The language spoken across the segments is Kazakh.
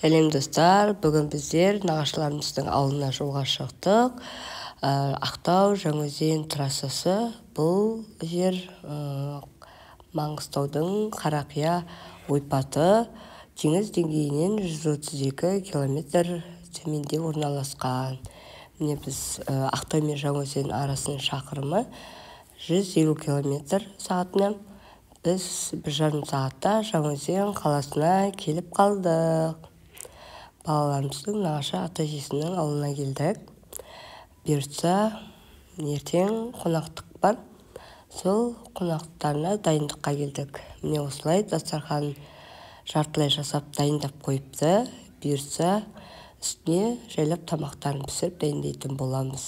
Сәлем достар, бүгін біздер нағашыларымыздың ауылына жолға шықтық. Ақтау Жаңаөзен трассасы. Бұл жер Маңғыстаудың Қарақия ойпаты теңіз деңгейінен 132 километр төменде орналасқан. Міне біз Ақтау мен Жаңаөзен арасының шақырымы 150 километр сағатына. Біз 1,5 сағатта Жаңаөзен қаласына келіп қалдық. Балаларымыздың нағашы ата-әжесінің ауылына келдік. Бұйыртса, ертең қонақтық бар. Сол қонақтарына дайындыққа келдік. Міне осылай дастархан жартылай жасап дайындап қойыпты. Бұйыртса, үстіне жайлап тамақтарын пісіріп дайындайтын боламыз.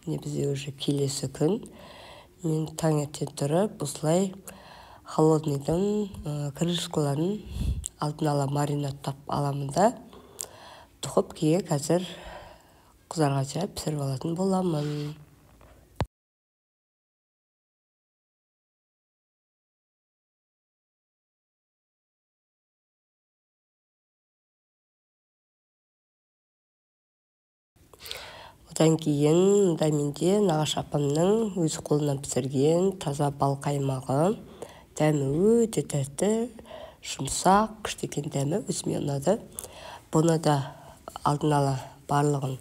Міне бізде уже келесі күн. Мен таңертең тұрып, осылай холодныйдың крышкаларын алдын ала маринадтап аламын да, духовкаға қазір қызарғанша пісіріп алатын боламын. Одан кейін мұнда менде нағашы апамның өз қолынан пісірген таза бал қаймағы. Дәмі өте тәтті, жұмсақ, күшті екен дәмі, өзіме ұнады. Бұны да алдын ала барлығын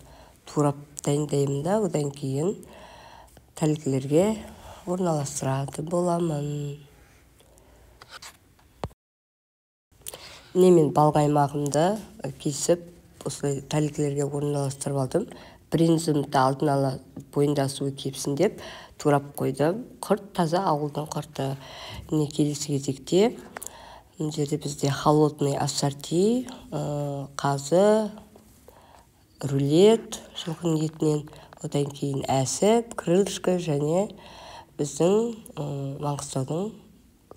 турап дайындаймын да, одан кейін тәлгілерге орналастыратын боламын. Міне мен бал қаймағымды кесіп, осылай тәлгілерге орналастырып алдым. Бринзымды алдын ала бойында суы кепсін деп турап қойдым. Құрт таза ауылдың құрты. Міне келесі кезекте мына жерде бізде холодный ассорти, қазы, рулет жылқының етінен, одан кейін әсіп, крылышко және біздің Маңғыстаудың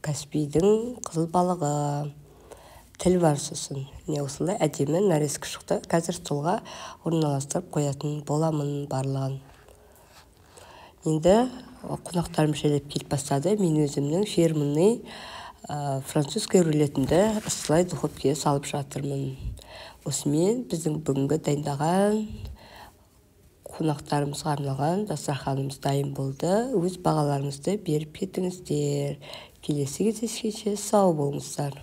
Каспийдің қызыл балығы. Тіл бар сосын. Міне осылай әдемі нарезка шықты. Қазір столға орналастырып қоятын боламын барлығын. Енді қонақтарым шелеп келіп бастады. Мен өзімнің фирменный французский рулетімді осылай духовкаға салып жатырмын. Осымен біздің бүгінгі дайындаған қонақтарымызға арналған дастарханымыз дайын болды. Өз бағаларыңызды беріп кетіңіздер. Келесі кездескенше сау болыңыздар.